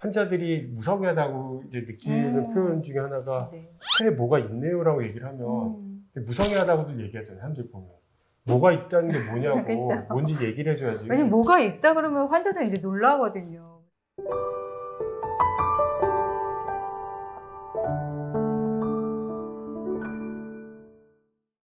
환자들이 무성의하다고 이제 느끼는 표현 중에 하나가 네. 폐에 뭐가 있네요라고 얘기를 하면 무성의하다고들 얘기하잖아요. 사람들 보면 뭐가 있다는 게 뭐냐고 그쵸. 뭔지 얘기를 해줘야지. 왜냐면 뭐가 있다 그러면 환자들은 이제 놀라거든요.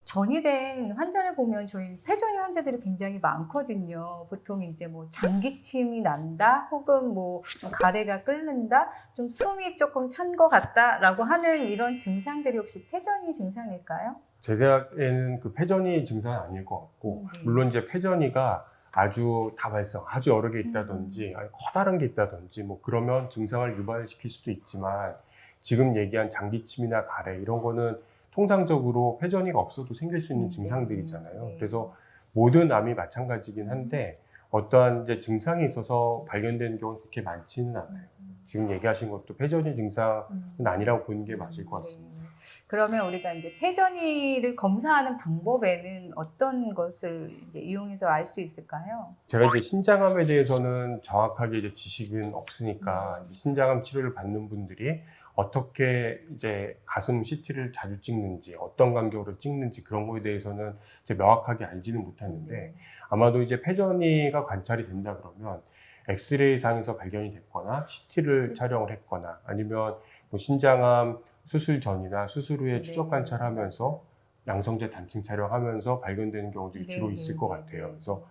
전이된 환자를 보면 저희 폐전이 환자들이 굉장히 많거든요. 보통 이제 뭐 장기침이 난다, 혹은 뭐 가래가 끓는다, 좀 숨이 조금 찬 것 같다라고 하는 이런 증상들이 혹시 폐전이 증상일까요? 제 생각에는 그 폐전이 증상은 아닐 것 같고, 물론 이제 폐전이가 아주 다발성, 아주 여러 개 있다든지, 아니 커다란 게 있다든지, 뭐 그러면 증상을 유발시킬 수도 있지만, 지금 얘기한 장기침이나 가래 이런 거는 통상적으로 폐전이가 없어도 생길 수 있는 증상들이잖아요. 그래서 모든 암이 마찬가지긴 한데 어떠한 이제 증상이 있어서 발견되는 경우는 그렇게 많지는 않아요. 지금 얘기하신 것도 폐전이 증상은 아니라고 보는 게 맞을 것 같습니다. 그러면 우리가 이제 폐전이를 검사하는 방법에는 어떤 것을 이제 이용해서 알 수 있을까요? 제가 이제 신장암에 대해서는 정확하게 이제 지식은 없으니까 신장암 치료를 받는 분들이 어떻게 이제 가슴 CT를 자주 찍는지, 어떤 간격으로 찍는지 그런 거에 대해서는 이제 명확하게 알지는 못하는데 아마도 이제 폐전이가 관찰이 된다 그러면 엑스레이 상에서 발견이 됐거나 CT를 촬영을 했거나 아니면 뭐 신장암 수술 전이나 수술 후에 추적 관찰하면서 양성제 단층 촬영하면서 발견되는 경우들이 주로 있을 것 같아요. 그래서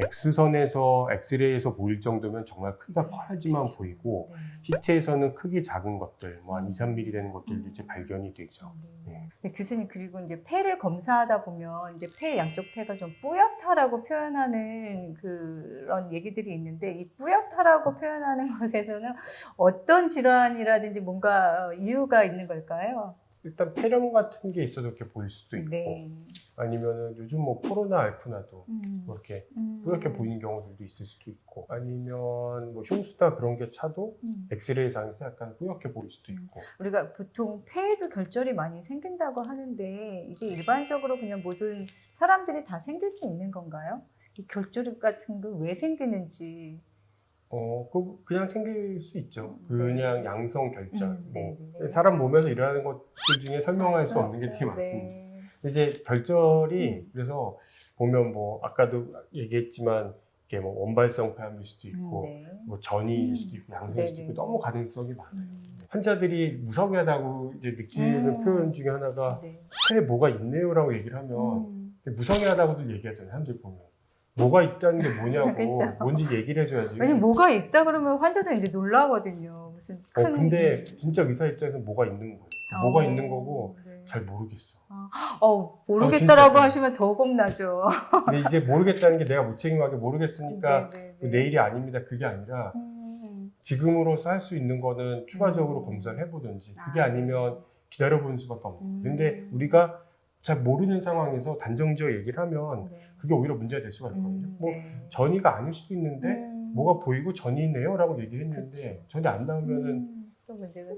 X선에서 엑스레이에서 보일 정도면 정말 크기가 커야지만 보이고 CT에서는 크기 작은 것들, 뭐 한 2, 3mm 되는 것들도 이제 발견이 되죠. 네, 교수님, 그리고 이제 폐를 검사하다 보면 이제 폐 양쪽 폐가 좀 뿌옇다라고 표현하는 그런 얘기들이 있는데, 이 뿌옇다라고 표현하는 것에서는 어떤 질환이라든지 뭔가 이유가 있는 걸까요? 일단 폐렴 같은 게 있어도 이렇게 보일 수도 있고, 네. 아니면은 요즘 뭐 코로나 알프나도 뭐 이렇게 뿌옇게 보이는 경우들도 있을 수도 있고, 아니면 뭐 흉수다 그런 게 차도 엑스레이 상에서 약간 뿌옇게 보일 수도 있고. 우리가 보통 폐에도 결절이 많이 생긴다고 하는데, 이게 일반적으로 그냥 모든 사람들이 다 생길 수 있는 건가요? 이 결절 같은 거 왜 생기는지. 그냥 생길 수 있죠. 그냥 양성 결절. 네. 사람 몸에서 일어나는 것들 중에 설명할 수 없는 게 되게 많습니다. 이제 결절이 그래서 보면 뭐 아까도 얘기했지만 이게 뭐 원발성 폐암일 수도 있고 뭐 전이일 수도 있고 양성일 수도 있고 너무 가능성이 많아요. 환자들이 무성의하다고 이제 느끼는 표현 중에 하나가 폐에 뭐가 있네요라고 얘기를 하면 무성의하다고들 얘기하잖아요. 사람들 보면 뭐가 있다는 게 뭐냐고 그쵸. 뭔지 얘기를 해줘야지. 왜냐면 뭐가 있다 그러면 환자들은 이제 놀라거든요. 무슨 큰. 근데 진짜 의사 입장에서 뭐가 있는 거예요. 뭐가 있는 거고 잘 모르겠어. 모르겠다라고 하시면 더 겁나죠. 근데 이제 모르겠다는 게 내가 무책임하게 모르겠으니까 내일이 아닙니다. 그게 아니라 지금으로서 할 수 있는 거는 추가적으로 검사를 해보든지 그게 아니면 기다려보는 수밖에 없는 거예요. 근데 우리가 잘 모르는 상황에서 단정지어 얘기를 하면 그게 오히려 문제가 될 수가 있거든요. 뭐 전이가 아닐 수도 있는데 뭐가 보이고 전이네요 라고 얘기를 했는데 전이 안 나오면은 또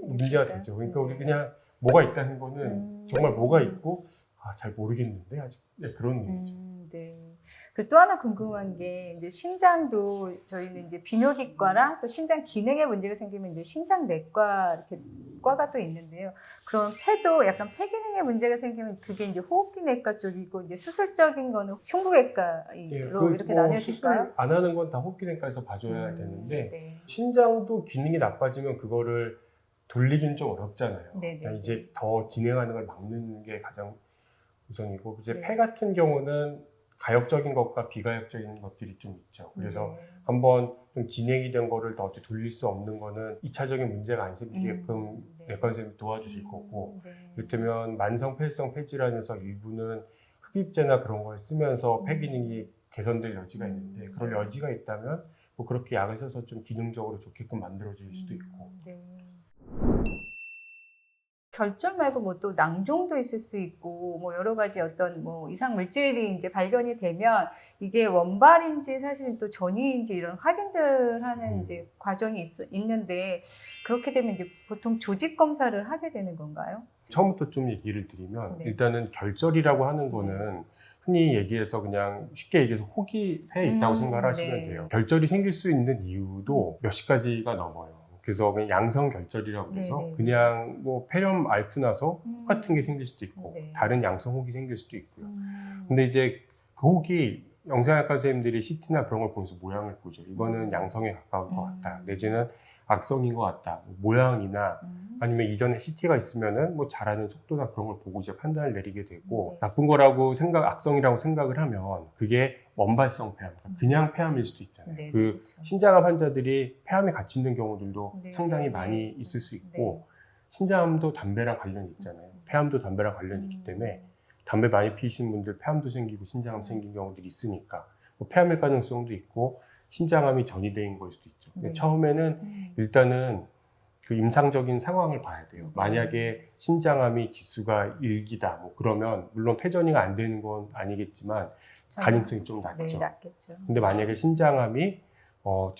문제가 되죠. 그러니까 우리 그냥 뭐가 있다는 거는 정말 뭐가 있고 잘 모르겠는데 아직 그런 의미죠. 그리고 또 하나 궁금한 게 이제 신장도 저희는 이제 비뇨기과랑 또 신장 기능에 문제가 생기면 이제 신장내과 이렇게 과가 또 있는데요. 그럼 폐도 약간 폐 기능에 문제가 생기면 그게 이제 호흡기내과 쪽이고 이제 수술적인 거는 흉부외과로 이렇게 나뉘어질까요? 수술 안 하는 건 다 호흡기내과에서 봐줘야 되는데 신장도 기능이 나빠지면 그거를 돌리긴 좀 어렵잖아요. 그러니까 이제 더 진행하는 걸 막는 게 가장 우선이고 이제 폐 같은 경우는 가역적인 것과 비가역적인 것들이 좀 있죠. 그래서 한번 좀 진행이 된 거를 더 돌릴 수 없는 거는 2차적인 문제가 안 생기게끔 내과 선생님이 도와주실 거고 이를테면 만성 폐쇄성 폐질환에서 일부는 흡입제나 그런 걸 쓰면서 폐 기능이 개선될 여지가 있는데 그럴 여지가 있다면 뭐 그렇게 약을 써서 좀 기능적으로 좋게끔 만들어질 수도 있고. 결절 말고 뭐 또 낭종도 있을 수 있고 뭐 여러 가지 어떤 뭐 이상 물질이 이제 발견이 되면 이게 원발인지 사실 또 전이인지 이런 확인들 하는 이제 과정이 있는데 그렇게 되면 이제 보통 조직 검사를 하게 되는 건가요? 처음부터 좀 얘기를 드리면 일단은 결절이라고 하는 거는 흔히 얘기해서 그냥 쉽게 얘기해서 혹이 폐에 있다고 생각을 하시면 돼요. 결절이 생길 수 있는 이유도 몇십 가지가 넘어요. 그래서 그냥 양성 결절이라고 해서 네네. 그냥 뭐 폐렴 앓고 나서 혹 같은 게 생길 수도 있고 네. 다른 양성 혹이 생길 수도 있고요. 근데 이제 그 혹이 영상학과 선생님들이 CT나 그런 걸 보면서 모양을 보죠. 이거는 양성에 가까운 것 같다. 내지는 악성인 것 같다. 모양이나 아니면 이전에 CT가 있으면은 뭐 자라는 속도나 그런 걸 보고 이제 판단을 내리게 되고 네. 나쁜 거라고 악성이라고 생각을 하면 그게 원발성 폐암, 그냥 폐암일 수도 있잖아요. 네, 그 그렇죠. 신장암 환자들이 폐암에 같이 있는 경우들도 네, 상당히 네, 많이 네. 있을 수 있고 신장암도 담배랑 관련이 있잖아요. 폐암도 담배랑 관련이 있기 때문에 담배 많이 피우시는 분들 폐암도 생기고 신장암 생긴 경우들이 있으니까 뭐 폐암일 가능성도 있고 신장암이 전이된 걸 수도 있죠. 근데 네. 처음에는 일단은 그 임상적인 상황을 봐야 돼요. 만약에 신장암이 기수가 1기다 뭐 그러면 물론 폐전이가 안 되는 건 아니겠지만 가능성이 좀 낮죠. 네, 낮겠죠. 근데 만약에 신장암이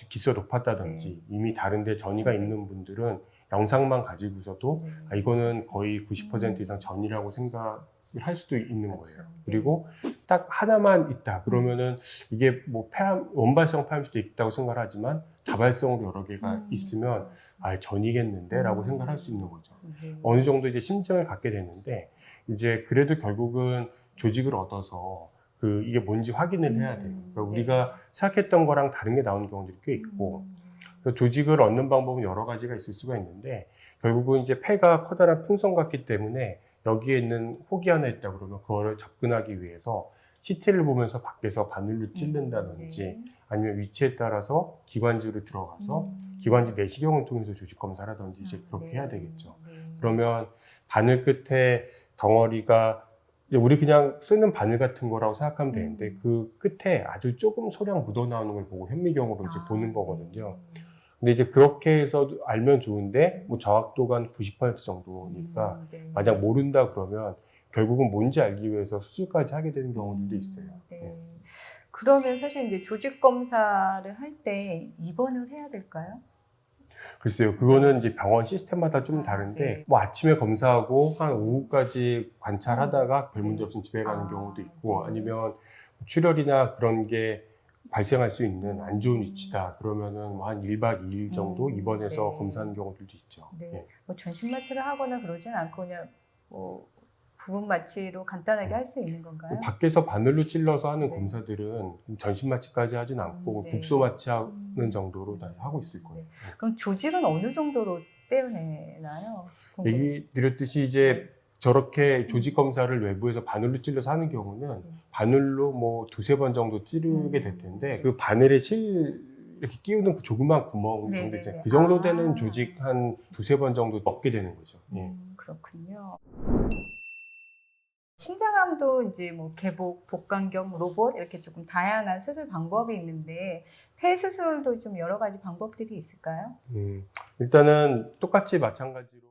기수가 높았다든지 네. 이미 다른데 전이가 있는 분들은 영상만 가지고서도 네. 아, 이거는 거의 90% 이상 전이라고 생각을 할 수도 있는 그렇죠. 거예요. 네. 그리고 딱 하나만 있다 그러면은 이게 뭐 폐암, 원발성 폐암일 수도 있다고 생각을 하지만 다발성으로 여러 개가 있으면 아, 전이겠는데 라고 생각할 수 있는 거죠. 네. 어느 정도 이제 심증을 갖게 되는데 이제 그래도 결국은 조직을 얻어서 그 이게 뭔지 확인을 해야 돼요. 그러니까 우리가 생각했던 거랑 다른 게 나오는 경우들이 꽤 있고 그래서 조직을 얻는 방법은 여러 가지가 있을 수가 있는데 결국은 이제 폐가 커다란 풍선 같기 때문에 여기에 있는 혹이 하나 있다 그러면 그거를 접근하기 위해서 CT를 보면서 밖에서 바늘로 찌른다든지 네. 아니면 위치에 따라서 기관지로 들어가서 기관지 내시경을 통해서 조직 검사를 하든지 이제 그렇게 해야 되겠죠. 네. 그러면 바늘 끝에 덩어리가 우리 그냥 쓰는 바늘 같은 거라고 생각하면 되는데 그 끝에 아주 조금 소량 묻어나오는 걸 보고 현미경으로 이제 보는 거거든요. 근데 이제 그렇게 해서 알면 좋은데 뭐 정확도가 한 90% 정도니까 네. 만약 모른다 그러면 결국은 뭔지 알기 위해서 수술까지 하게 되는 경우들도 있어요. 네. 네. 그러면 사실 이제 조직 검사를 할 때 입원을 해야 될까요? 글쎄요, 그거는 이제 병원 시스템마다 좀 다른데, 네. 뭐 아침에 검사하고 한 오후까지 관찰하다가 별 문제 네. 없으면 집에 가는 아, 경우도 있고, 네. 아니면 출혈이나 그런 게 발생할 수 있는 안 좋은 위치다. 그러면은 뭐 한 1박 2일 정도 입원해서 네. 검사하는 경우들도 있죠. 네. 예. 뭐 전신 마취를 하거나 그러진 않고 그냥 뭐 부분 마취로 간단하게 할 수 있는 건가요? 밖에서 바늘로 찔러서 하는 네. 검사들은 전신 마취까지 하진 않고 네. 국소 마취하는 정도로 다 하고 있을 거예요. 네. 그럼 조직은 어느 정도로 떼어내나요? 얘기 드렸듯이 이제 저렇게 조직 검사를 외부에서 바늘로 찔러서 하는 경우는 바늘로 뭐 2-3번 정도 찌르게 될 텐데 그 바늘에 이렇게 끼우는 그 조그만 구멍 네, 정도 네, 있잖아요. 네. 그 정도 아. 되는 조직 한 2-3번 정도 넣게 되는 거죠. 예. 그렇군요. 신장암도 이제 뭐 개복, 복강경, 로봇 이렇게 조금 다양한 수술 방법이 있는데 폐 수술도 좀 여러 가지 방법들이 있을까요? 일단은 똑같이 마찬가지로